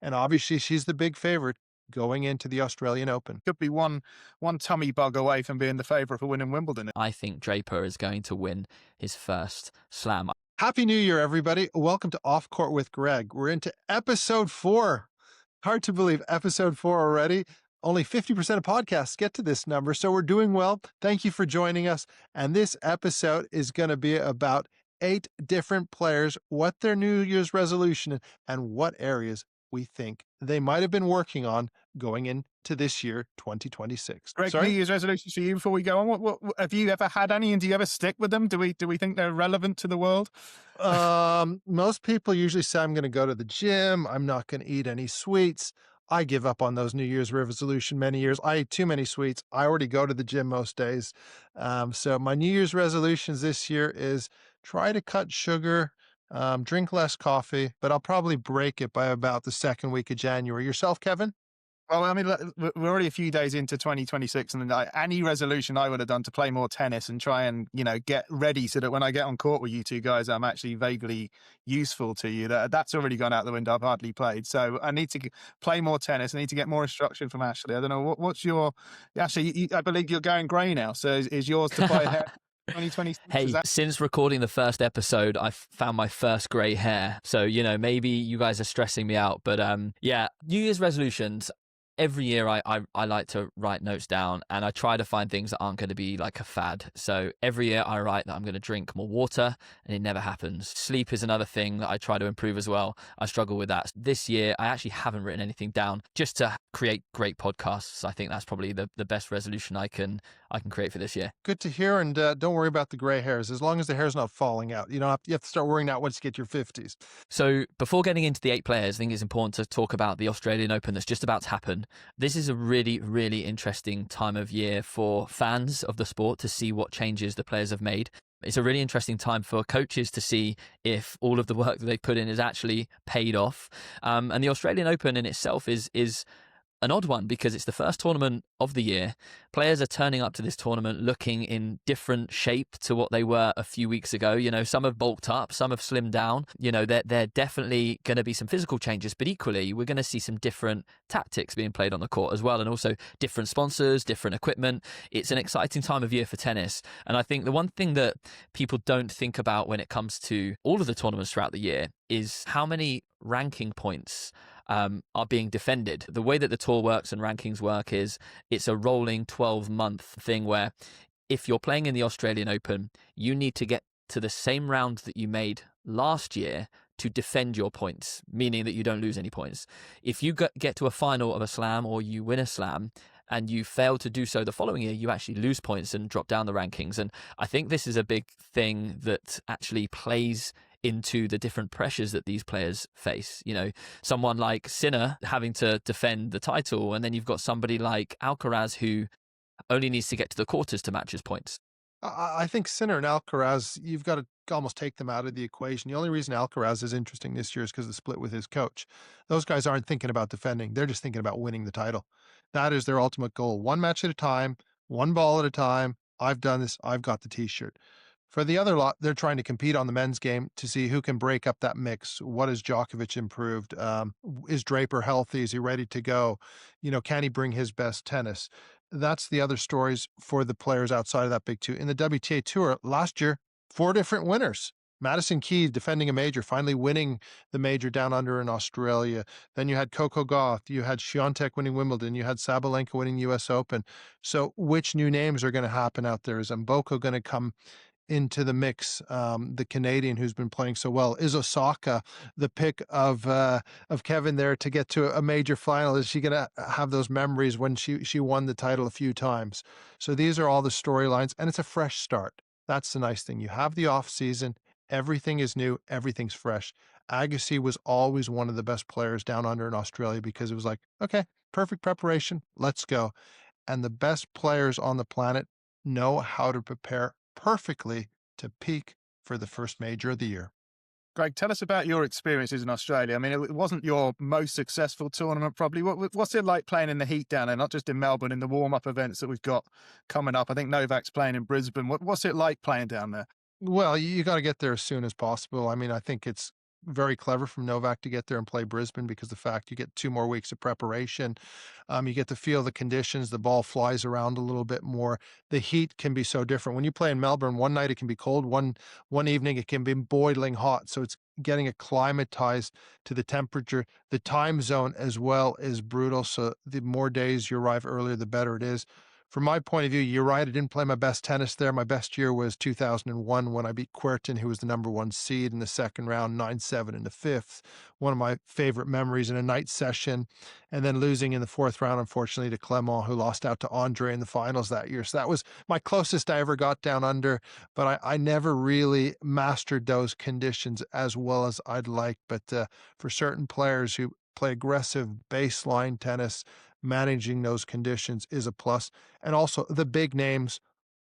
And obviously, she's the big favorite going into the Australian Open. Could be one tummy bug away from being the favourite for winning Wimbledon. I think Draper is going to win his first slam. Happy New Year, everybody. Welcome to Off Court with Greg. We're into episode 4. Hard to believe, episode 4 already. Only 50% of podcasts get to this number, so we're doing well. Thank you for joining us. And this episode is going to be about 8 different players, what their New Year's resolution, and what areas we think they might have been working on going into this year, 2026. Greg, New Year's resolutions for you before we go on. What have you ever had any, and do you ever stick with them? Do we think they're relevant to the world? Most people usually say, I'm going to go to the gym. I'm not going to eat any sweets. I give up on those New Year's resolution many years. I eat too many sweets. I already go to the gym most days. So my New Year's resolutions this year is try to cut sugar, drink less coffee, but I'll probably break it by about the second week of January. Yourself, Kevin? Well, I mean, we're already a few days into 2026, and any resolution I would have done to play more tennis and try and, get ready so that when I get on court with you two guys, I'm actually vaguely useful to you. That's already gone out the window. I've hardly played. So I need to play more tennis. I need to get more instruction from Ashley. I don't know, what's your... Ashley, I believe you're going grey now. So is yours to play hair? 2026? Hey, since recording the first episode, I found my first grey hair. So, maybe you guys are stressing me out. But yeah, New Year's resolutions. Every year I like to write notes down, and I try to find things that aren't going to be like a fad. So every year I write that I'm going to drink more water, and it never happens. Sleep is another thing that I try to improve as well. I struggle with that. This year I actually haven't written anything down, just to create great podcasts. I think that's probably the best resolution I can create for this year. Good to hear, and don't worry about the gray hairs. As long as the hair's not falling out, you have to start worrying out once you get your 50s. So before getting into the 8 players, I think it's important to talk about the Australian Open that's just about to happen. This is a really, really interesting time of year for fans of the sport to see what changes the players have made. It's a really interesting time for coaches to see if all of the work that they've put in is actually paid off. And the Australian Open in itself is an odd one because it's the first tournament of the year. Players are turning up to this tournament looking in different shape to what they were a few weeks ago. Some have bulked up, some have slimmed down. There definitely going to be some physical changes, but equally, we're going to see some different tactics being played on the court as well, and also different sponsors, different equipment. It's an exciting time of year for tennis. And I think the one thing that people don't think about when it comes to all of the tournaments throughout the year is how many ranking points are being defended. The way that the tour works and rankings work is it's a rolling 12-month thing where if you're playing in the Australian Open, you need to get to the same round that you made last year to defend your points, meaning that you don't lose any points. If you get to a final of a slam or you win a slam and you fail to do so the following year, you actually lose points and drop down the rankings. And I think this is a big thing that actually plays into the different pressures that these players face. Someone like Sinner having to defend the title, and then you've got somebody like Alcaraz who only needs to get to the quarters to match his points. I think Sinner and Alcaraz, you've got to almost take them out of the equation. The only reason Alcaraz is interesting this year is because of the split with his coach. Those guys aren't thinking about defending. They're just thinking about winning the title. That is their ultimate goal. One match at a time, one ball at a time. I've done this. I've got the t-shirt. For the other lot, they're trying to compete on the men's game to see who can break up that mix. What has Djokovic improved? Is Draper healthy? Is he ready to go? Can he bring his best tennis? That's the other stories for the players outside of that big two. In the WTA Tour, last year, 4 different winners. Madison Keys defending a major, finally winning the major down under in Australia. Then you had Coco Gauff, you had Świątek winning Wimbledon, you had Sabalenka winning US Open. So which new names are going to happen out there? Is Mboko going to come into the mix? The Canadian who's been playing so well. Is Osaka the pick of Kevin there to get to a major final? Is she going to have those memories when she won the title a few times? So these are all the storylines, and it's a fresh start. That's the nice thing. You have the off season. Everything is new. Everything's fresh. Agassi was always one of the best players down under in Australia because it was like, okay, perfect preparation. Let's go. And the best players on the planet know how to prepare perfectly to peak for the first major of the year. Greg, tell us about your experiences in Australia. I mean, it wasn't your most successful tournament, probably. What's it like playing in the heat down there, not just in Melbourne, in the warm-up events that we've got coming up? I think Novak's playing in Brisbane. What's it like playing down there? Well, you got to get there as soon as possible. I mean, I think it's very clever from Novak to get there and play Brisbane, because the fact you get 2 more weeks of preparation, you get to feel the conditions, the ball flies around a little bit more. The heat can be so different. When you play in Melbourne, one night it can be cold, one evening it can be boiling hot. So it's getting acclimatized to the temperature. The time zone as well is brutal. So the more days you arrive earlier, the better it is. From my point of view, you're right. I didn't play my best tennis there. My best year was 2001 when I beat Quertin, who was the #1 seed in the second round, 9-7 in the fifth. One of my favorite memories in a night session. And then losing in the fourth round, unfortunately, to Clement, who lost out to Andre in the finals that year. So that was my closest I ever got down under. But I never really mastered those conditions as well as I'd like. But for certain players who play aggressive baseline tennis, managing those conditions is a plus. And also, the big names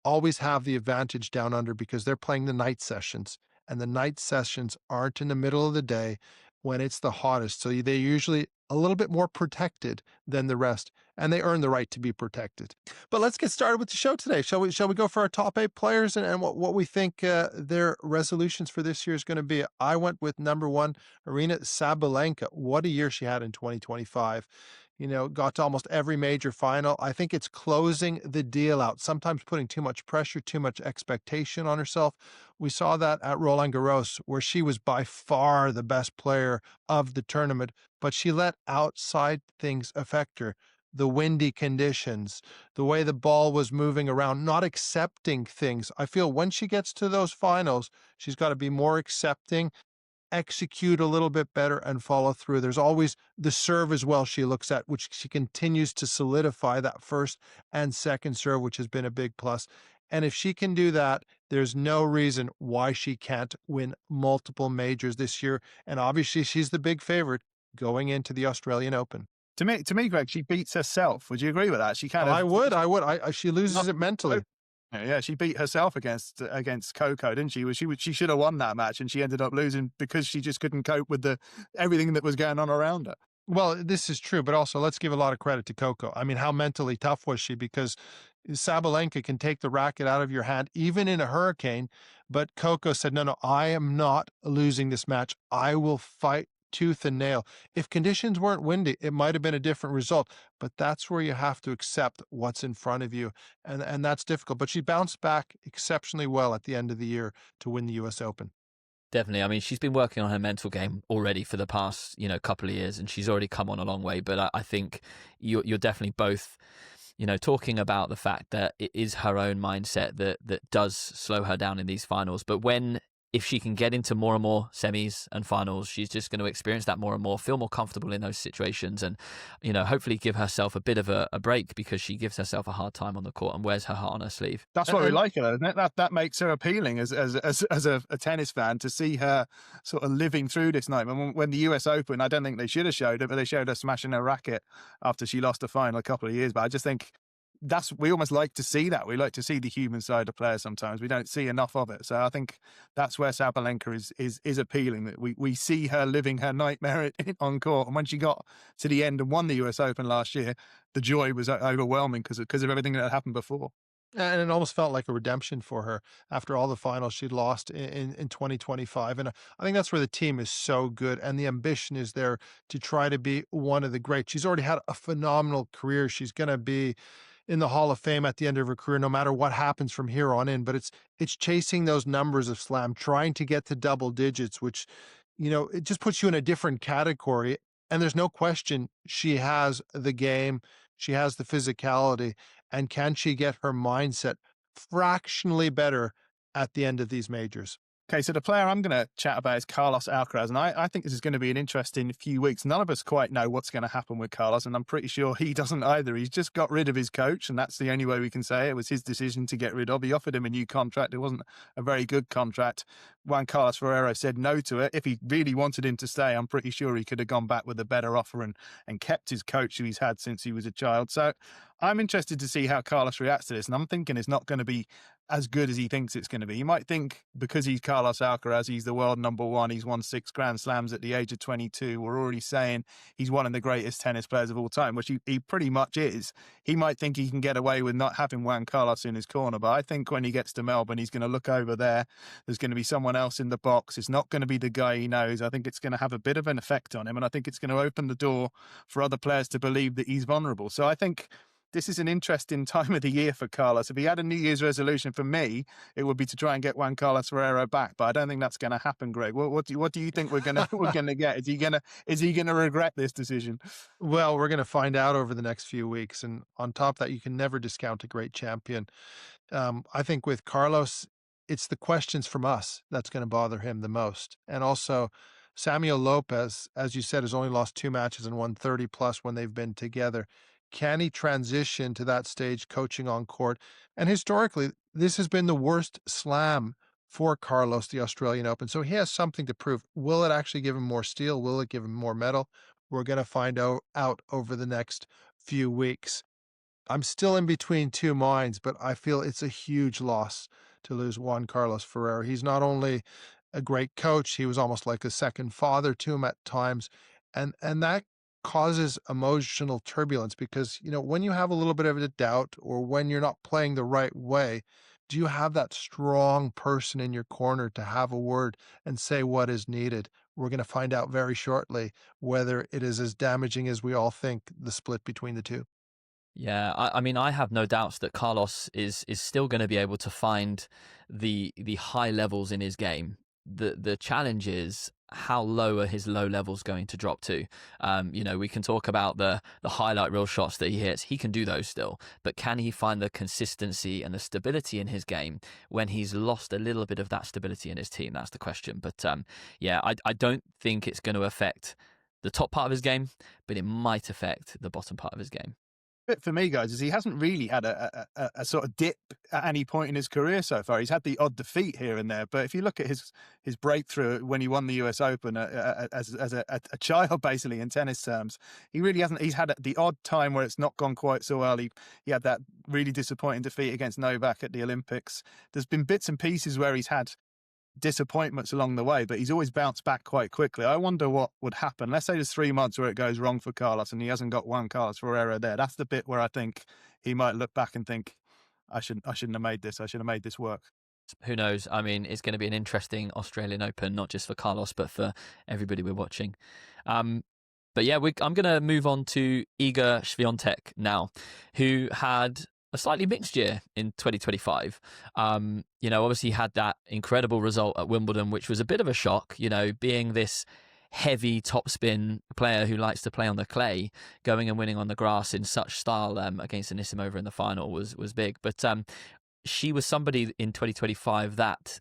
always have the advantage down under because they're playing the night sessions, and the night sessions aren't in the middle of the day when it's the hottest. So they're usually a little bit more protected than the rest, and they earn the right to be protected. But let's get started with the show today. Shall we go for our top 8 players and what we think their resolutions for this year is going to be? I went with #1, Aryna Sabalenka. What a year she had in 2025. Got to almost every major final. I think it's closing the deal out, sometimes putting too much pressure, too much expectation on herself. We saw that at Roland Garros, where she was by far the best player of the tournament, but she let outside things affect her. The windy conditions, the way the ball was moving around, not accepting things. I feel when she gets to those finals, she's got to be more accepting, execute a little bit better, and follow through. There's always the serve as well she looks at, which she continues to solidify that first and second serve, which has been a big plus. And if she can do that, there's no reason why she can't win multiple majors this year. And obviously, she's the big favorite going into the Australian Open. To me, Greg, she beats herself. Would you agree with that? She kind of. I would. She loses it mentally. Yeah, she beat herself against Coco, didn't she? She should have won that match, and she ended up losing because she just couldn't cope with everything that was going on around her. Well, this is true, but also let's give a lot of credit to Coco. I mean, how mentally tough was she? Because Sabalenka can take the racket out of your hand, even in a hurricane. But Coco said, no, I am not losing this match. I will fight tooth and nail. If conditions weren't windy, it might have been a different result, but that's where you have to accept what's in front of you. And that's difficult, but she bounced back exceptionally well at the end of the year to win the US Open. Definitely. I mean, she's been working on her mental game already for the past, couple of years, and she's already come on a long way. But I think you're definitely both, talking about the fact that it is her own mindset that does slow her down in these finals. But if she can get into more and more semis and finals, she's just going to experience that more and more, feel more comfortable in those situations, and hopefully give herself a bit of a break, because she gives herself a hard time on the court and wears her heart on her sleeve. That's what we like her, isn't it? That makes her appealing as a tennis fan, to see her sort of living through this night. When the US Open, I don't think they should have showed it, but they showed her smashing her racket after she lost the final a couple of years back. I just think we almost like to see that. We like to see the human side of players sometimes. We don't see enough of it. So I think that's where Sabalenka is appealing, that we see her living her nightmare on court. And when she got to the end and won the US Open last year, the joy was overwhelming because of everything that had happened before. And it almost felt like a redemption for her after all the finals she'd lost in 2025. And I think that's where the team is so good, and the ambition is there to try to be one of the greats. She's already had a phenomenal career. She's going to be in the Hall of Fame at the end of her career, no matter what happens from here on in. But it's chasing those numbers of slam, trying to get to double digits, which, it just puts you in a different category. And there's no question she has the game, she has the physicality, and can she get her mindset fractionally better at the end of these majors? Okay, so the player I'm going to chat about is Carlos Alcaraz, and I think this is going to be an interesting few weeks. None of us quite know what's going to happen with Carlos, and I'm pretty sure he doesn't either. He's just got rid of his coach, and that's the only way we can say it. It was his decision to get rid of. He offered him a new contract. It wasn't a very good contract. Juan Carlos Ferrero said no to it. If he really wanted him to stay, I'm pretty sure he could have gone back with a better offer and kept his coach who he's had since he was a child. So I'm interested to see how Carlos reacts to this, and I'm thinking it's not going to be as good as he thinks it's going to be. He might think because he's Carlos Alcaraz, he's the world number one, he's won 6 Grand Slams at the age of 22. We're already saying he's one of the greatest tennis players of all time, which he pretty much is. He might think he can get away with not having Juan Carlos in his corner, but I think when he gets to Melbourne, he's going to look over there. There's going to be someone else in the box. It's not going to be the guy he knows. I think it's going to have a bit of an effect on him, and I think it's going to open the door for other players to believe that he's vulnerable. So I think this is an interesting time of the year for Carlos. If he had a New Year's resolution for me, it would be to try and get Juan Carlos Ferrero back. But I don't think that's going to happen, Greg. What do you think we're gonna get? Is he gonna regret this decision? Well, we're going to find out over the next few weeks. And on top of that, you can never discount a great champion. I think with Carlos, it's the questions from us that's going to bother him the most. And also, Samuel Lopez, as you said, has only lost 2 matches and won 30 plus when they've been together. Can he transition to that stage coaching on court? And historically, this has been the worst slam for Carlos, the Australian Open. So he has something to prove. Will it actually give him more steel? Will it give him more metal? We're going to find out over the next few weeks. I'm still in between two minds, but I feel it's a huge loss to lose Juan Carlos Ferrero. He's not only a great coach, he was almost like a second father to him at times. And that causes emotional turbulence because, when you have a little bit of a doubt or when you're not playing the right way, do you have that strong person in your corner to have a word and say what is needed? We're going to find out very shortly whether it is as damaging as we all think, the split between the two. Yeah, I mean, I have no doubts that Carlos is still going to be able to find the high levels in his game. The challenge is how low are his low levels going to drop to? We can talk about the highlight reel shots that he hits. He can do those still, but can he find the consistency and the stability in his game when he's lost a little bit of that stability in his team? That's the question. But I don't think it's going to affect the top part of his game, but it might affect the bottom part of his game. Bit for me, guys, is he hasn't really had a sort of dip at any point in his career so far. He's had the odd defeat here and there, but if you look at his breakthrough when he won the US Open as a child, basically in tennis terms, he really hasn't. He's had the odd time where it's not gone quite so well. He had that really disappointing defeat against Novak at the Olympics. There's been bits and pieces where he's had disappointments along the way, but he's always bounced back quite quickly. I wonder what would happen. Let's say there's 3 months where it goes wrong for Carlos and he hasn't got Juan Carlos Ferrero there. That's the bit where I think he might look back and think, I shouldn't have made this. I should have made this work. Who knows? I mean, it's going to be an interesting Australian Open, not just for Carlos, but for everybody we're watching. But yeah, I'm going to move on to Iga Świątek now, who had a slightly mixed year in 2025. Obviously had that incredible result at Wimbledon, which was a bit of a shock, being this heavy topspin player who likes to play on the clay, going and winning on the grass in such style against Anisimova in the final was big. But she was somebody in 2025 that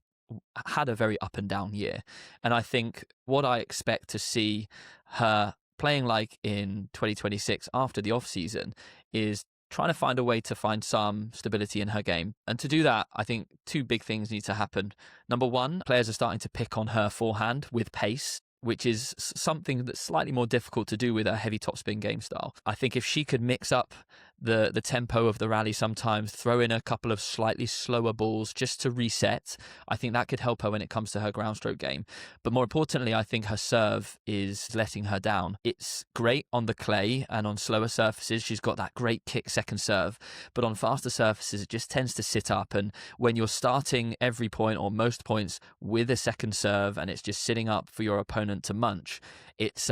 had a very up and down year. And I think what I expect to see her playing like in 2026 after the off season is trying to find a way to find some stability in her game. And to do that, I think 2 big things need to happen. Number 1, players are starting to pick on her forehand with pace, which is something that's slightly more difficult to do with a heavy topspin game style. I think if she could mix up the tempo of the rally sometimes, throw in a couple of slightly slower balls just to reset, I think that could help her when it comes to her ground stroke game. But more importantly, I think her serve is letting her down. It's great on the clay and on slower surfaces. She's got that great kick second serve, but on faster surfaces, it just tends to sit up. And when you're starting every point or most points with a second serve and it's just sitting up for your opponent to munch, it's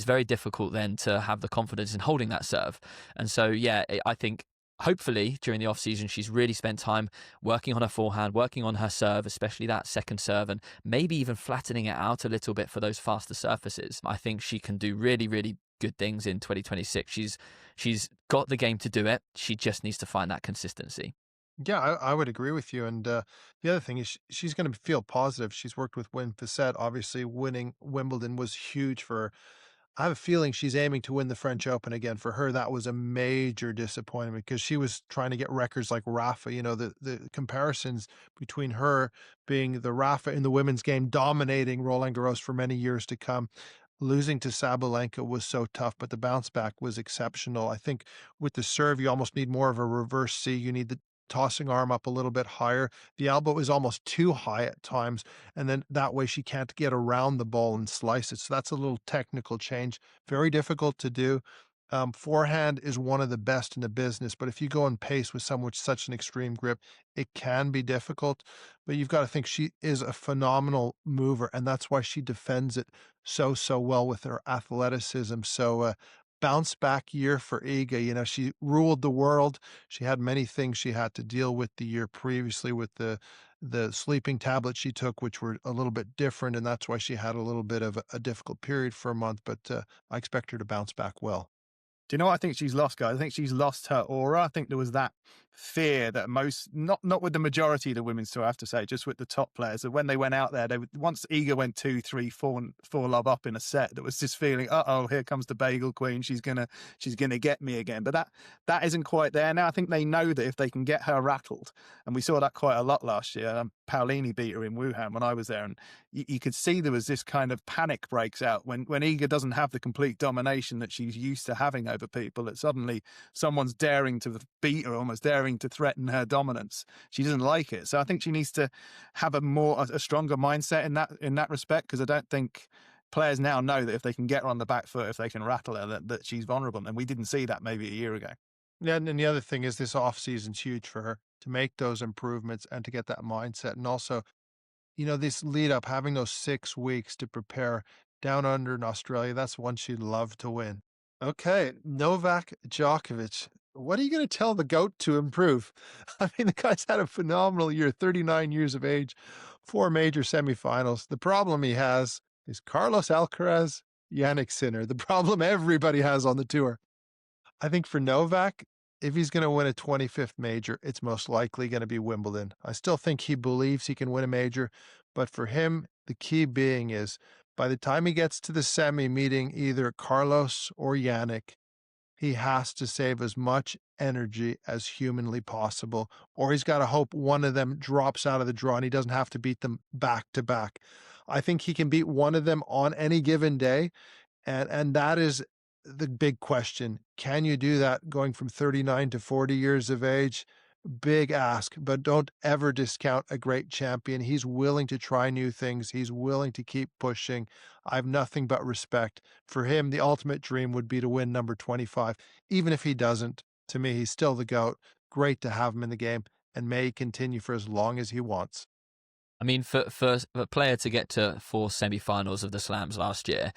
very difficult then to have the confidence in holding that serve. And so, yeah, I think hopefully during the off season, she's really spent time working on her forehand, working on her serve, especially that second serve, and maybe even flattening it out a little bit for those faster surfaces. I think she can do really, really good things in 2026. She's got the game to do it. She just needs to find that consistency. Yeah, I would agree with you. And the other thing is she's going to feel positive. She's worked with Wim Fissette. Obviously, winning Wimbledon was huge for her. I have a feeling she's aiming to win the French Open again. For her, that was a major disappointment because she was trying to get records like Rafa. The comparisons between her being the Rafa in the women's game, dominating Roland Garros for many years to come. Losing to Sabalenka was so tough, but the bounce back was exceptional. I think with the serve, you almost need more of a reverse C. You need tossing arm up a little bit higher. The elbow is almost too high at times, and then that way she can't get around the ball and slice it. So that's a little technical change. Very difficult to do. Forehand is one of the best in the business, but if you go in pace with someone with such an extreme grip, it can be difficult. But you've got to think she is a phenomenal mover, and that's why she defends it so well with her athleticism. So bounce back year for Iga. You know, she ruled the world. She had many things she had to deal with the year previously with the sleeping tablets she took, which were a little bit different, and that's why she had a little bit of a difficult period for a month. But I expect her to bounce back well. Do you know what I think she's lost, guys? I think she's lost her aura. I think there was that fear that most, not with the majority of the women's tour, I have to say, just with the top players, that when they went out there, once Iga went 2-3-4 love up in a set, there was this feeling, here comes the bagel queen. She's gonna get me again. But that isn't quite there now. I think they know that if they can get her rattled, and we saw that quite a lot last year. Paolini beat her in Wuhan when I was there, and you could see there was this kind of panic breaks out when Iga doesn't have the complete domination that she's used to having over people, that suddenly someone's daring to beat her, almost daring to threaten her dominance. She doesn't like it. So I think she needs to have a stronger mindset in that respect, because I don't think players now know that if they can get her on the back foot, if they can rattle her, that she's vulnerable. And we didn't see that maybe a year ago. Yeah, and then the other thing is this off season's huge for her to make those improvements and to get that mindset. And also, you know, this lead up, having those 6 weeks to prepare down under in Australia, that's one she'd love to win. Okay, Novak Djokovic. What are you going to tell the GOAT to improve? I mean, the guy's had a phenomenal year, 39 years of age, 4 major semifinals. The problem he has is Carlos Alcaraz, Jannik Sinner, the problem everybody has on the tour. I think for Novak, if he's going to win a 25th major, it's most likely going to be Wimbledon. I still think he believes he can win a major, but for him, the key being is by the time he gets to the semi meeting either Carlos or Yannick, he has to save as much energy as humanly possible, or he's got to hope one of them drops out of the draw and he doesn't have to beat them back to back. I think he can beat one of them on any given day, and that is the big question. Can you do that going from 39 to 40 years of age? Big ask, but don't ever discount a great champion. He's willing to try new things. He's willing to keep pushing. I have nothing but respect for him. The ultimate dream would be to win number 25. Even if he doesn't, to me, he's still the GOAT. Great to have him in the game, and may he continue for as long as he wants. I mean, for a player to get to 4 semi-finals of the Slams last year,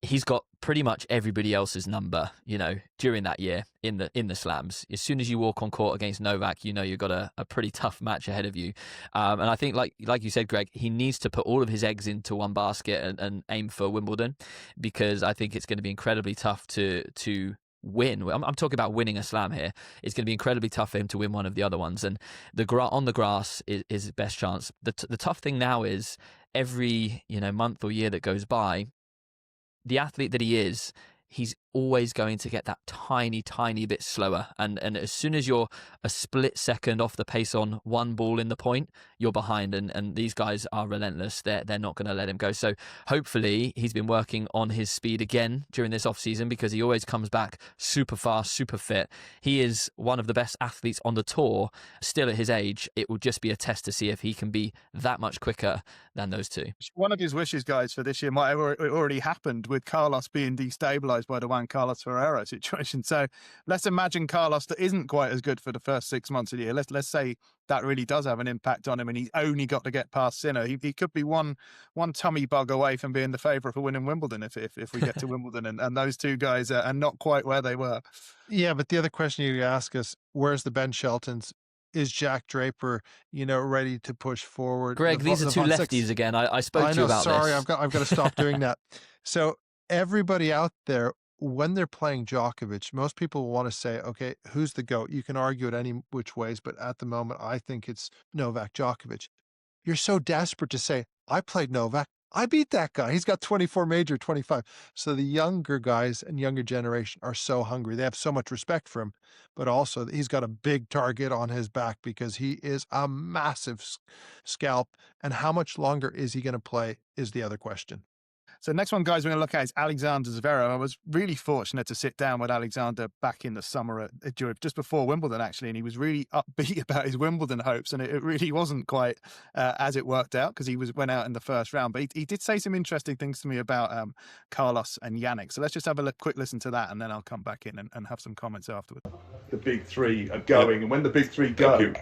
he's got pretty much everybody else's number, you know, during that year in the Slams. As soon as you walk on court against Novak, you know you've got a pretty tough match ahead of you. And I think, like you said, Greg, he needs to put all of his eggs into one basket and aim for Wimbledon, because I think it's going to be incredibly tough to win. I'm talking about winning a Slam here. It's going to be incredibly tough for him to win one of the other ones. And on the grass is his best chance. The tough thing now is every month or year that goes by, the athlete that he is, he's always going to get that tiny bit slower. And as soon as you're a split second off the pace on one ball in the point, you're behind. And these guys are relentless. They're not going to let him go. So hopefully he's been working on his speed again during this off season, because he always comes back super fast, super fit. He is one of the best athletes on the tour still at his age. It will just be a test to see if he can be that much quicker than those two. One of his wishes, guys, for this year might have already happened with Carlos being destabilized by the Juan Carlos Ferrero situation. So let's imagine Carlos that isn't quite as good for the first 6 months of the year. Let's say that really does have an impact on him, and he's only got to get past Sinner. He could be one tummy bug away from being the favourite for winning Wimbledon if we get to Wimbledon, and those two guys are not quite where they were. Yeah, but the other question you ask us, where's the Ben Sheltons? Is Jack Draper, ready to push forward? Greg, these are two lefties again. I spoke to you about sorry, this. I've got to stop doing that. So everybody out there, when they're playing Djokovic, most people will want to say, okay, who's the GOAT? You can argue it any which ways, but at the moment, I think it's Novak Djokovic. You're so desperate to say, I played Novak. I beat that guy. He's got 24 major, 25. So the younger guys and younger generation are so hungry. They have so much respect for him, but also he's got a big target on his back because he is a massive scalp. And how much longer is he going to play is the other question. So next one, guys, we're going to look at is Alexander Zverev. I was really fortunate to sit down with Alexander back in the summer just before Wimbledon, actually, and he was really upbeat about his Wimbledon hopes, and it really wasn't quite as it worked out because went out in the first round. But he did say some interesting things to me about Carlos and Jannik. So let's just have a quick listen to that, and then I'll come back in and have some comments afterwards. The big three are going, and when the big three go,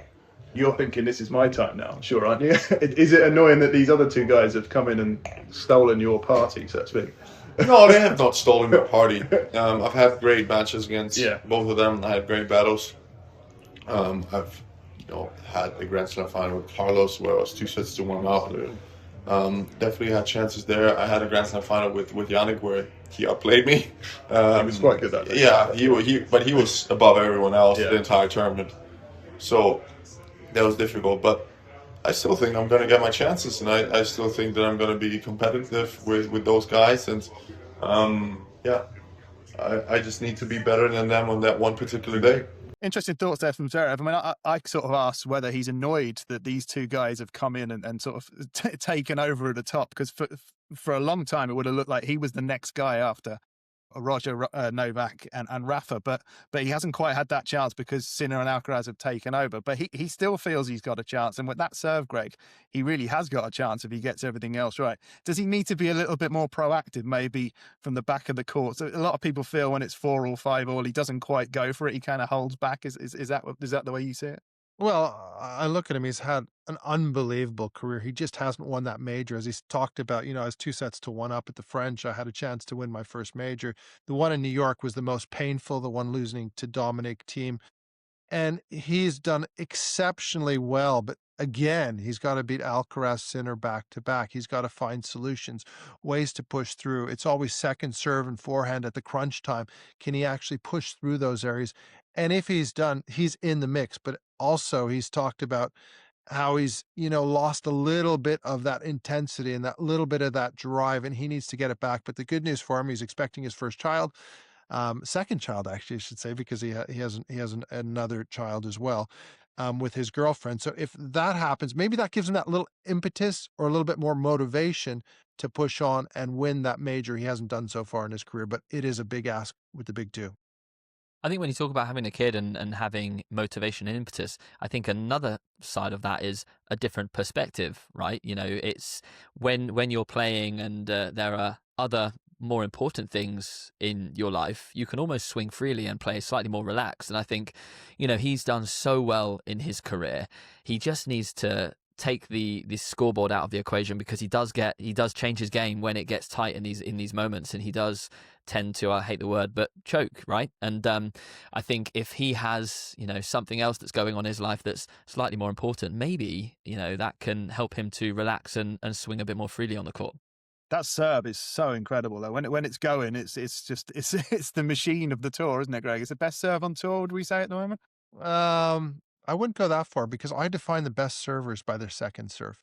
you're thinking, this is my time now, sure, aren't you? Is it annoying that these other two guys have come in and stolen your party, so to speak? No, they have not stolen my party. I've had great matches against both of them. I had great battles. I've had a Grand Slam final with Carlos where I was 2-1 out. Definitely had chances there. I had a Grand Slam final with Jannik where he outplayed me. He was quite good at that. Yeah, but he was above everyone else the entire tournament. So that was difficult, but I still think I'm going to get my chances, and I still think that I'm going to be competitive with those guys, and I just need to be better than them on that one particular day. Interesting thoughts there from Zverev. I mean, I sort of asked whether he's annoyed that these two guys have come in and sort of taken over at the top, because for a long time it would have looked like he was the next guy after Roger, Novak and Rafa, but he hasn't quite had that chance because Sinner and Alcaraz have taken over. But he still feels he's got a chance, and with that serve, Greg, he really has got a chance if he gets everything else right. Does he need to be a little bit more proactive, maybe from the back of the court? So a lot of people feel when it's 4-all, 5-all, he doesn't quite go for it. He kind of holds back. Is that the way you see it? Well, I look at him. He's had an unbelievable career. He just hasn't won that major. As he's talked about, I was 2-1 up at the French. I had a chance to win my first major. The one in New York was the most painful, the one losing to Dominic Thiem. And he's done exceptionally well. But again, he's got to beat Alcaraz, Sinner back to back. He's got to find solutions, ways to push through. It's always second serve and forehand at the crunch time. Can he actually push through those areas? And if he's done, he's in the mix. But also, he's talked about how he's, lost a little bit of that intensity and that little bit of that drive, and he needs to get it back. But the good news for him, he's expecting his first child. Second child, actually, I should say, because he has another child as well with his girlfriend. So if that happens, maybe that gives him that little impetus or a little bit more motivation to push on and win that major he hasn't done so far in his career. But it is a big ask with the big two. I think when you talk about having a kid and having motivation and impetus, I think another side of that is a different perspective, right? It's when you're playing and there are other more important things in your life, you can almost swing freely and play slightly more relaxed. And I think, he's done so well in his career. He just needs to take the scoreboard out of the equation, because he does change his game when it gets tight in these moments, and he does tend to, I hate the word, but choke, right? And I think if he has something else that's going on in his life that's slightly more important, maybe that can help him to relax and swing a bit more freely on the court. That serve is so incredible, though. When it's going, it's the machine of the tour, isn't it, Greg? It's the best serve on tour, would we say, at the moment? I wouldn't go that far, because I define the best servers by their second serve.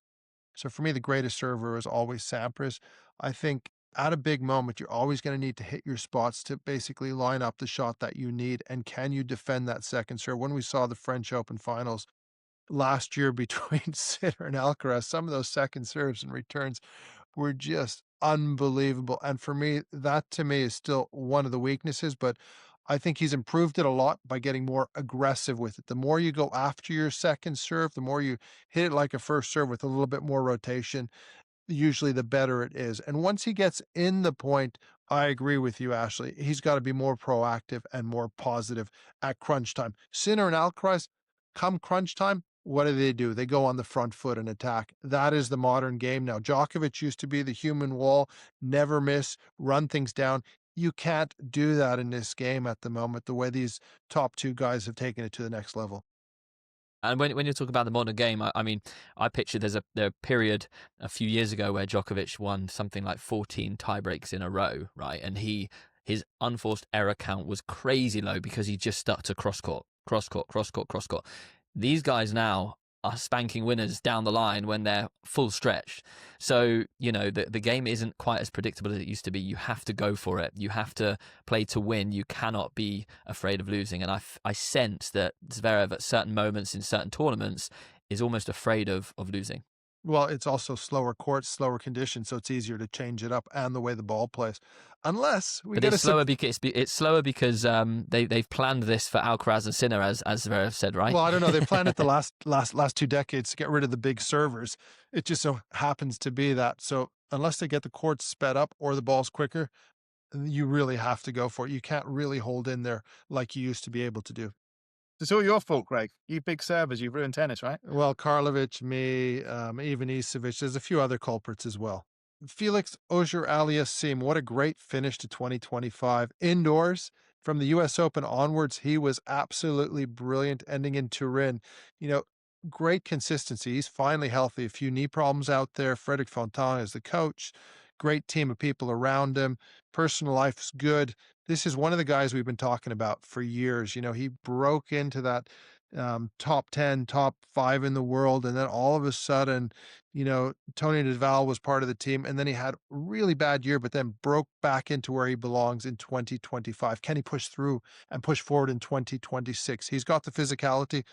So for me, the greatest server is always Sampras. I think at a big moment, you're always going to need to hit your spots to basically line up the shot that you need. And can you defend that second serve? When we saw the French Open finals last year between Sinner and Alcaraz, some of those second serves and returns were just unbelievable. And for me, that to me is still one of the weaknesses, but I think he's improved it a lot by getting more aggressive with it. The more you go after your second serve, the more you hit it like a first serve with a little bit more rotation, usually the better it is. And once he gets in the point, I agree with you, Ashley. He's got to be more proactive and more positive at crunch time. Sinner and Alcaraz, come crunch time, what do? They go on the front foot and attack. That is the modern game now. Djokovic used to be the human wall, never miss, run things down. You can't do that in this game at the moment, the way these top two guys have taken it to the next level. And when you talk about the modern game, I mean, I picture there's a period a few years ago where Djokovic won something like 14 tiebreaks in a row, right? And his unforced error count was crazy low because he just stuck to cross court. These guys now are spanking winners down the line when they're full stretched. So, the game isn't quite as predictable as it used to be. You have to go for it. You have to play to win. You cannot be afraid of losing. And I sense that Zverev at certain moments in certain tournaments is almost afraid of losing. Well, it's also slower courts, slower conditions, so it's easier to change it up and the way the ball plays. Unless we But get it's slower because it's slower because they've planned this for Alcaraz and Sinner, as Zverev said, right? Well, I don't know. They planned it the last 2 decades to get rid of the big servers. It just so happens to be that. So unless they get the courts sped up or the ball's quicker, you really have to go for it. You can't really hold in there like you used to be able to do. It's all your fault, Greg. You big servers, you've ruined tennis, right? Well, Karlovic, me, even Isevic. There's a few other culprits as well. Felix Auger-Aliassime, what a great finish to 2025. Indoors, from the U.S. Open onwards, he was absolutely brilliant, ending in Turin. You know, great consistency. He's finally healthy. A few knee problems out there. Frederic Fontaine is the coach. Great team of people around him. Personal life's good. This is one of the guys we've been talking about for years. You know, he broke into that top 10, top 5 in the world. And then all of a sudden, you know, Tony Nadal was part of the team. And then he had a really bad year, but then broke back into where he belongs in 2025. Can he push through and push forward in 2026? He's got the physicality.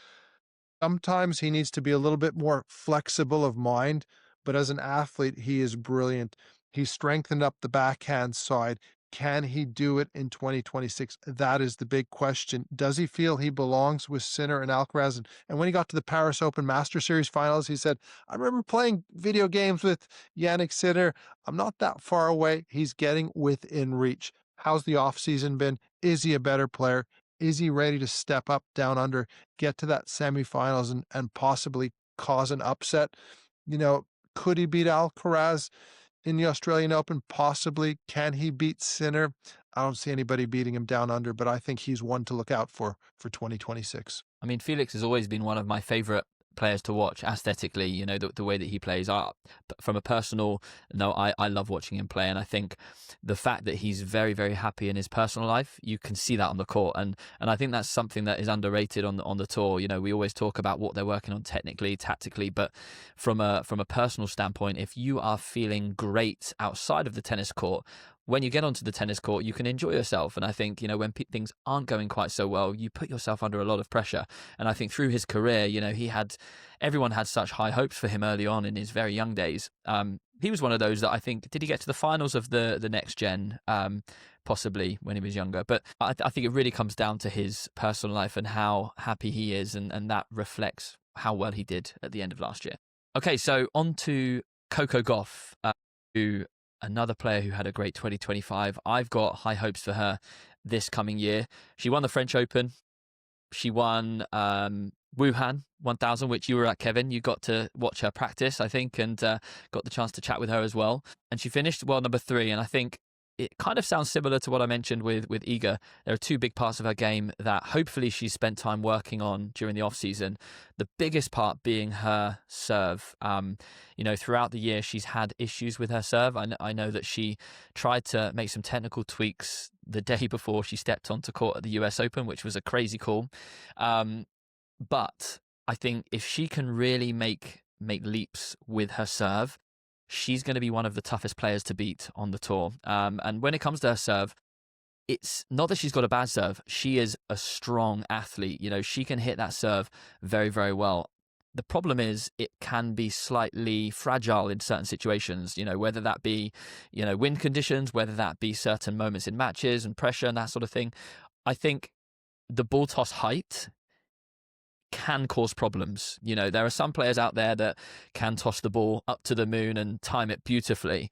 Sometimes he needs to be a little bit more flexible of mind, but as an athlete, he is brilliant. He strengthened up the backhand side. Can he do it in 2026? That is the big question. Does he feel he belongs with Sinner and Alcaraz? And when he got to the Paris Open Master Series finals, he said, I remember playing video games with Jannik Sinner. I'm not that far away. He's getting within reach. How's the offseason been? Is he a better player? Is he ready to step up, down under, get to that semifinals and possibly cause an upset? You know, could he beat Alcaraz in the Australian Open? Possibly. Can he beat Sinner? I don't see anybody beating him down under, but I think he's one to look out for 2026. I mean, Felix has always been one of my favorite players to watch aesthetically, you know, the way that he plays. From a personal note, I love watching him play, and I think the fact that he's very, very happy in his personal life, you can see that on the court, and I think that's something that is underrated on the tour. You know, we always talk about what they're working on technically, tactically, but from a personal standpoint, if you are feeling great outside of the tennis court, when you get onto the tennis court, you can enjoy yourself. And I think, you know, when things aren't going quite so well, you put yourself under a lot of pressure. And I think through his career, you know, everyone had such high hopes for him early on in his very young days. He was one of those that I think, did he get to the finals of the next gen? Possibly when he was younger. But I think it really comes down to his personal life and how happy he is. And that reflects how well he did at the end of last year. Okay, so on to Coco Gauff, who another player who had a great 2025. I've got high hopes for her this coming year. She won the French Open. She won Wuhan 1000, which you were at, Kevin. You got to watch her practice, I think, and got the chance to chat with her as well. And she finished world number 3. And I think it kind of sounds similar to what I mentioned with Iga. There are 2 big parts of her game that hopefully she's spent time working on during the off-season. The biggest part being her serve. You know, throughout the year, she's had issues with her serve. I know that she tried to make some technical tweaks the day before she stepped onto court at the US Open, which was a crazy call. But I think if she can really make leaps with her serve, she's going to be one of the toughest players to beat on the tour. And when it comes to her serve, it's not that she's got a bad serve. She is a strong athlete. You know, she can hit that serve very, very well. The problem is it can be slightly fragile in certain situations, you know, whether that be, you know, wind conditions, whether that be certain moments in matches and pressure and that sort of thing. I think the ball toss height can cause problems. You know, there are some players out there that can toss the ball up to the moon and time it beautifully.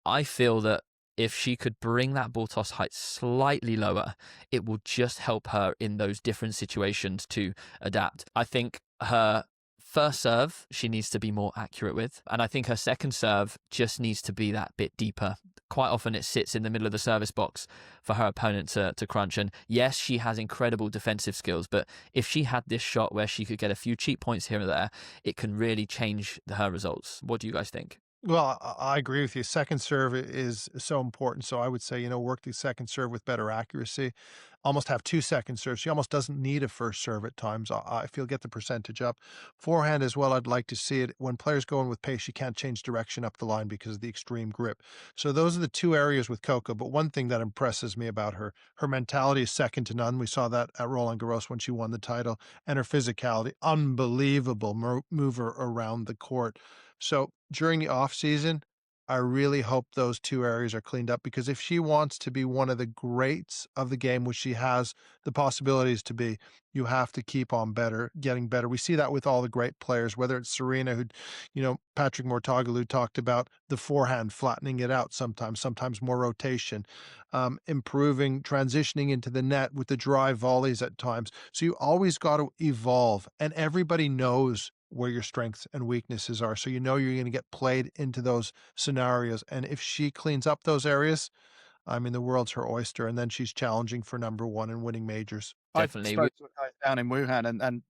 I feel that if she could bring that ball toss height slightly lower, it will just help her in those different situations to adapt. I think her first serve, she needs to be more accurate with. And I think her second serve just needs to be that bit deeper. Quite often it sits in the middle of the service box for her opponent to crunch. And yes, she has incredible defensive skills, but if she had this shot where she could get a few cheap points here and there, it can really change her results. What do you guys think? Well, I agree with you. Second serve is so important. So I would say, you know, work the second serve with better accuracy. Almost have 2 second serves. She almost doesn't need a first serve at times. I feel get the percentage up. Forehand as well, I'd like to see it. When players go in with pace, she can't change direction up the line because of the extreme grip. So those are the 2 areas with Coco. But one thing that impresses me about her mentality is second to none. We saw that at Roland Garros when she won the title. And her physicality, unbelievable mover around the court. So during the off season, I really hope those two areas are cleaned up, because if she wants to be one of the greats of the game, which she has the possibilities to be, you have to keep on getting better. We see that with all the great players, whether it's Serena, who, Patrick Mouratoglou talked about the forehand, flattening it out sometimes more rotation, improving, transitioning into the net with the drive volleys at times. So you always got to evolve, and everybody knows where your strengths and weaknesses are. So you're going to get played into those scenarios. And if she cleans up those areas, I mean, the world's her oyster. And then she's challenging for #1 and winning majors. Definitely. I spoke to a guy down in Wuhan, and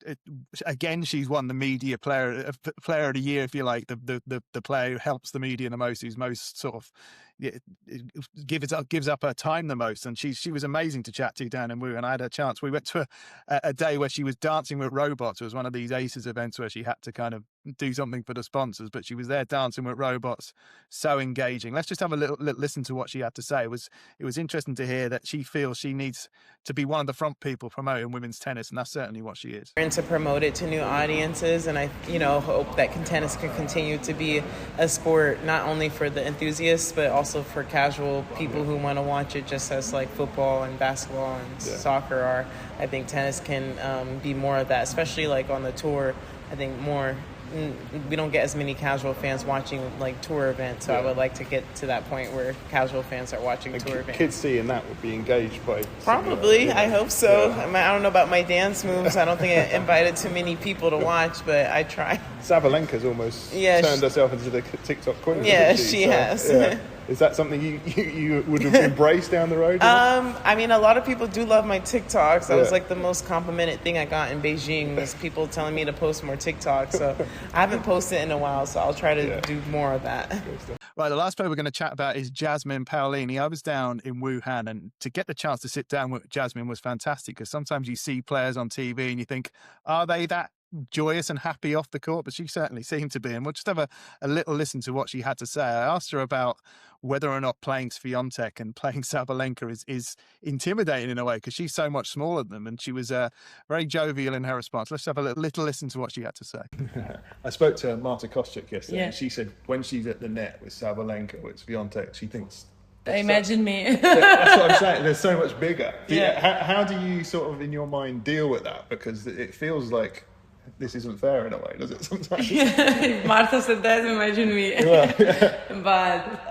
again, she's won the media player of the year, if you like, the player who helps the media the most, who's most sort of gives up her time the most. And she was amazing to chat to down in Wuhan. I had a chance. We went to a day where she was dancing with robots. It was one of these ACES events where she had to kind of do something for the sponsors, but she was there dancing with robots. So engaging. Let's just have a little listen to what she had to say. It was interesting to hear that she feels she needs to be one of the front people promoting women's tennis, and that's certainly what she is. And to promote it to new audiences, and I hope that tennis can continue to be a sport not only for the enthusiasts but also for casual people who want to watch it, just as like football and basketball and soccer are. I think tennis can be more of that, especially like on the tour. I think we don't get as many casual fans watching like tour events, so I would like to get to that point where casual fans are watching tour events. Kids seeing that would be engaged by probably. I hope so. I don't know about my dance moves. I don't think I invited too many people to watch, but I try. Sabalenka's almost turned herself into the TikTok queen. Yeah, she has. Yeah. Is that something you would embrace down the road? I mean, a lot of people do love my TikToks. That was like the most complimented thing I got in Beijing, was people telling me to post more TikToks. So I haven't posted in a while, so I'll try to do more of that. Right, the last player we're going to chat about is Jasmine Paolini. I was down in Wuhan, and to get the chance to sit down with Jasmine was fantastic, because sometimes you see players on TV and you think, are they that joyous and happy off the court? But she certainly seemed to be, and we'll just have a little listen to what she had to say. I asked her about whether or not playing Świątek and playing Sabalenka is intimidating in a way, because she's so much smaller than them, and she was very jovial in her response. Let's have a little listen to what she had to say. I spoke to Marta Kostyuk yesterday, and she said when she's at the net with Sabalenka, with Świątek, she thinks, imagine me. That's what I'm saying. They're so much bigger. How do you sort of, in your mind, deal with that? Because it feels like this isn't fair in a way, does it sometimes? If Marta said that, imagine me. But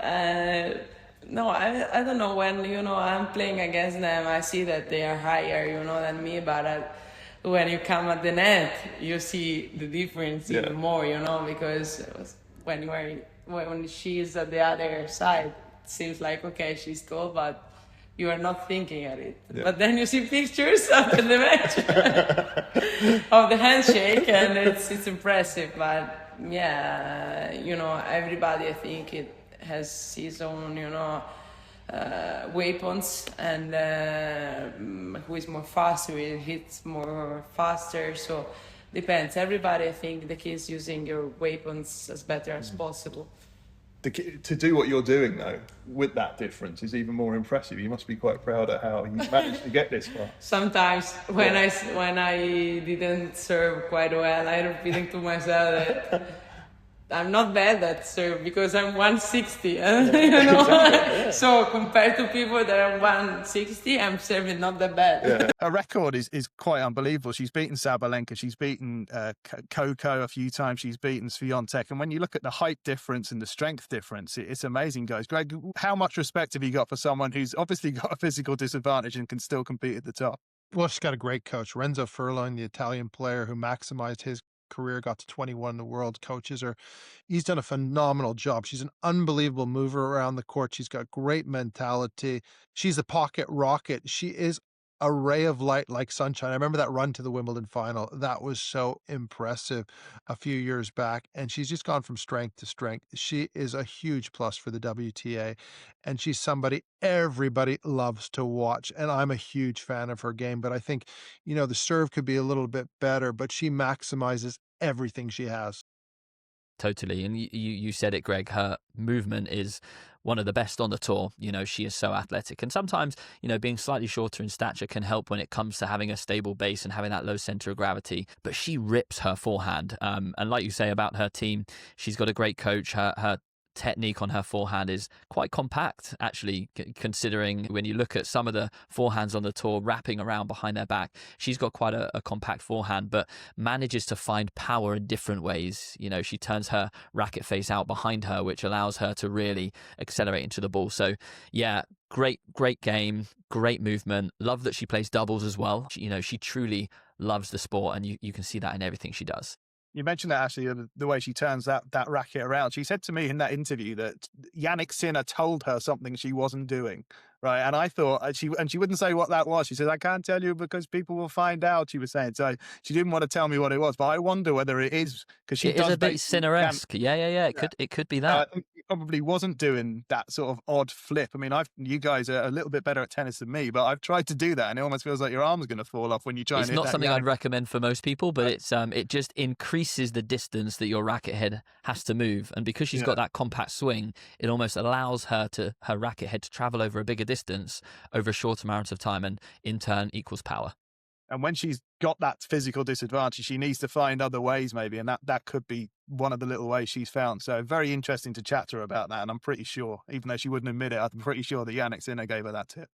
no, I don't know, when I'm playing against them, I see that they are higher than me, but when you come at the net, you see the difference even more, because when she's at the other side, it seems like, okay, she's tall, but you are not thinking at it. But then you see pictures after the match of the handshake, and it's impressive. But everybody, I think, it has his own, weapons, and who is more fast, who hits more faster. So depends. Everybody, I think, the key is using your weapons as better as possible. To do what you're doing, though, with that difference is even more impressive. You must be quite proud of how you managed to get this far. Sometimes when I didn't serve quite well, I repeating to myself that I'm not bad at serve, because I'm 160, Exactly. So compared to people that are 160, I'm serving not that bad. Her record is quite unbelievable. She's beaten Sabalenka, she's beaten Coco a few times, she's beaten Świątek, and when you look at the height difference and the strength difference, it's amazing, guys. Greg, how much respect have you got for someone who's obviously got a physical disadvantage and can still compete at the top? Well, she's got a great coach, Renzo Furlan, the Italian player who maximized his career, got to 21 in the world, coaches her. He's done a phenomenal job. She's an unbelievable mover around the court. She's got great mentality. She's a pocket rocket. She is a ray of light like sunshine. I remember that run to the Wimbledon final. That was so impressive a few years back, and she's just gone from strength to strength. She is a huge plus for the WTA, and she's somebody everybody loves to watch, and I'm a huge fan of her game. But I think, the serve could be a little bit better, but she maximizes everything she has. Totally. And you said it, Greg, her movement is one of the best on the tour. She is so athletic. And sometimes, being slightly shorter in stature can help when it comes to having a stable base and having that low center of gravity. But she rips her forehand. And like you say about her team, she's got a great coach. Her technique on her forehand is quite compact, actually, considering when you look at some of the forehands on the tour wrapping around behind their back. She's got quite a compact forehand, but manages to find power in different ways. She turns her racket face out behind her, which allows her to really accelerate into the ball. So yeah, great game, great movement. Love that she plays doubles as well. She truly loves the sport, and you can see that in everything she does. You mentioned that, actually, the way she turns that racket around. She said to me in that interview that Jannik Sinner told her something she wasn't doing, right? And I thought, she wouldn't say what that was. She said, I can't tell you because people will find out, she was saying. So she didn't want to tell me what it was, but I wonder whether it is, because she does a bit Sinner-esque. Yeah. It could be that. I think he probably wasn't doing that sort of odd flip. I mean, you guys are a little bit better at tennis than me, but I've tried to do that, and it almost feels like your arm's going to fall off when you try and hit that. It's not something I'd recommend for most people, but it just increases the distance that your racket head has to move. And because she's got that compact swing, it almost allows her racket head to travel over a bigger distance over a short amount of time, and in turn equals power. And when she's got that physical disadvantage, she needs to find other ways maybe, and that could be one of the little ways she's found. So very interesting to chat to her about that, and I'm pretty sure, even though she wouldn't admit it, I'm pretty sure that Jannik Sinner gave her that tip.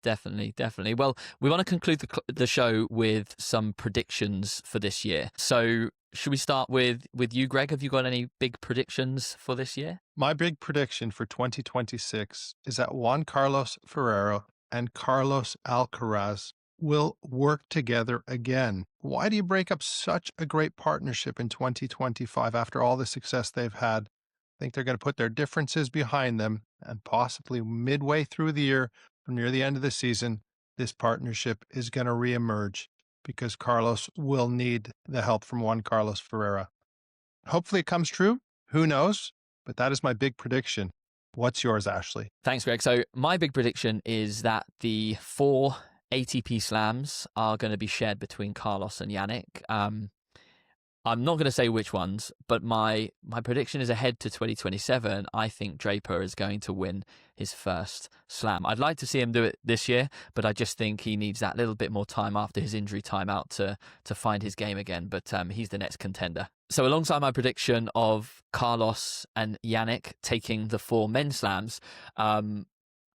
Definitely. Well, we want to conclude the show with some predictions for this year. So should we start with you, Greg? Have you got any big predictions for this year? My big prediction for 2026 is that Juan Carlos Ferrero and Carlos Alcaraz will work together again. Why do you break up such a great partnership in 2025 after all the success they've had? I think they're going to put their differences behind them, and possibly midway through the year, or near the end of the season, this partnership is going to reemerge because Carlos will need the help from Juan Carlos Ferrero. Hopefully it comes true. Who knows? But that is my big prediction. What's yours, Ashley? Thanks, Greg. So my big prediction is that the 4 ATP slams are going to be shared between Carlos and Jannik. I'm not going to say which ones, but my prediction is ahead to 2027. I think Draper is going to win his first slam. I'd like to see him do it this year, but I just think he needs that little bit more time after his injury timeout to find his game again. But he's the next contender. So alongside my prediction of Carlos and Jannik taking the 4 men's slams,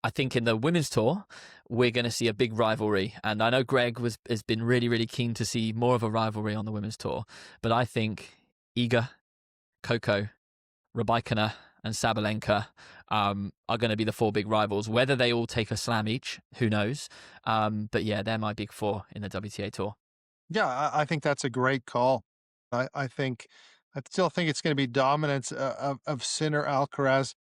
I think in the women's tour, we're going to see a big rivalry. And I know Greg has been really, really keen to see more of a rivalry on the women's tour. But I think Iga, Coco, Rybakina and Sabalenka are going to be the 4 big rivals. Whether they all take a slam each, who knows? But yeah, they're my big 4 in the WTA tour. Yeah, I think that's a great call. I still think it's going to be dominance of Sinner, Alcaraz.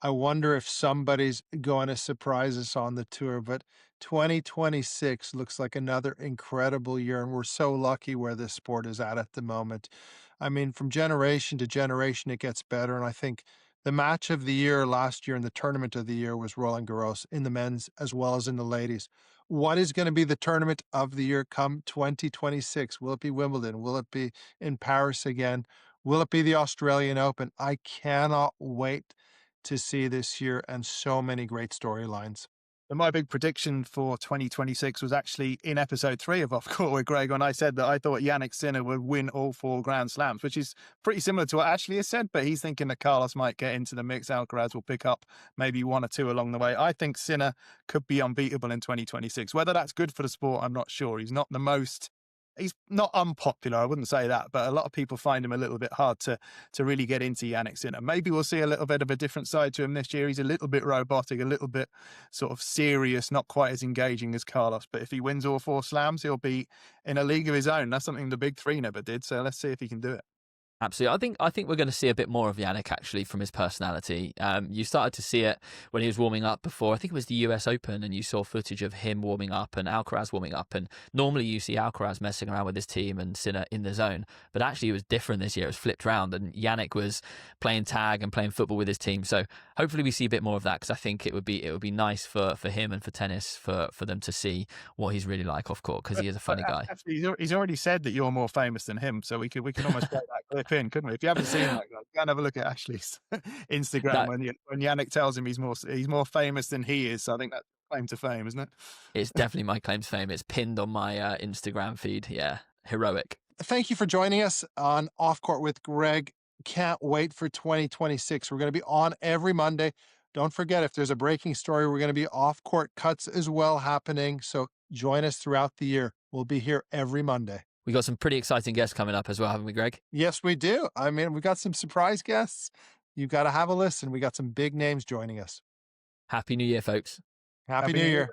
I wonder if somebody's going to surprise us on the tour, but 2026 looks like another incredible year, and we're so lucky where this sport is at the moment. I mean, from generation to generation, it gets better, and I think the match of the year last year and the tournament of the year was Roland Garros in the men's as well as in the ladies. What is going to be the tournament of the year come 2026? Will it be Wimbledon? Will it be in Paris again? Will it be the Australian Open? I cannot wait to see this year, and so many great storylines. And my big prediction for 2026 was actually in episode 3 of Off Court with Greg, when I said that I thought Jannik Sinner would win all 4 Grand Slams, which is pretty similar to what Ashley has said, but he's thinking that Carlos might get into the mix. Alcaraz will pick up maybe 1 or 2 along the way. I think Sinner could be unbeatable in 2026. Whether that's good for the sport, I'm not sure. He's not unpopular, I wouldn't say that, but a lot of people find him a little bit hard to really get into Jannik Sinner. Maybe we'll see a little bit of a different side to him this year. He's a little bit robotic, a little bit sort of serious, not quite as engaging as Carlos. But if he wins all 4 slams, he'll be in a league of his own. That's something the big 3 never did. So let's see if he can do it. Absolutely. I think we're going to see a bit more of Jannik, actually, from his personality. You started to see it when he was warming up before. I think it was the US Open, and you saw footage of him warming up and Alcaraz warming up. And normally you see Alcaraz messing around with his team and Sinner in the zone. But actually it was different this year. It was flipped round, and Jannik was playing tag and playing football with his team. So hopefully we see a bit more of that, because I think it would be nice for him and for tennis for them to see what he's really like off court, because he is a funny guy. Actually, he's already said that you're more famous than him, so we can almost play that clip pin, couldn't we? If you haven't seen that, guys, go and have a look at Ashley's Instagram when Jannik tells him he's more famous than he is. So I think that's claim to fame, isn't it? It's definitely my claim to fame. It's pinned on my Instagram feed. Yeah, heroic. Thank you for joining us on Off Court with Greg. Can't wait for 2026. We're going to be on every Monday. Don't forget, if there's a breaking story, we're going to be off-court cuts as well happening. So join us throughout the year. We'll be here every Monday. We got some pretty exciting guests coming up as well, haven't we, Greg? Yes, we do. I mean, we've got some surprise guests. You've got to have a listen. We got some big names joining us. Happy New Year, folks. Happy New Year.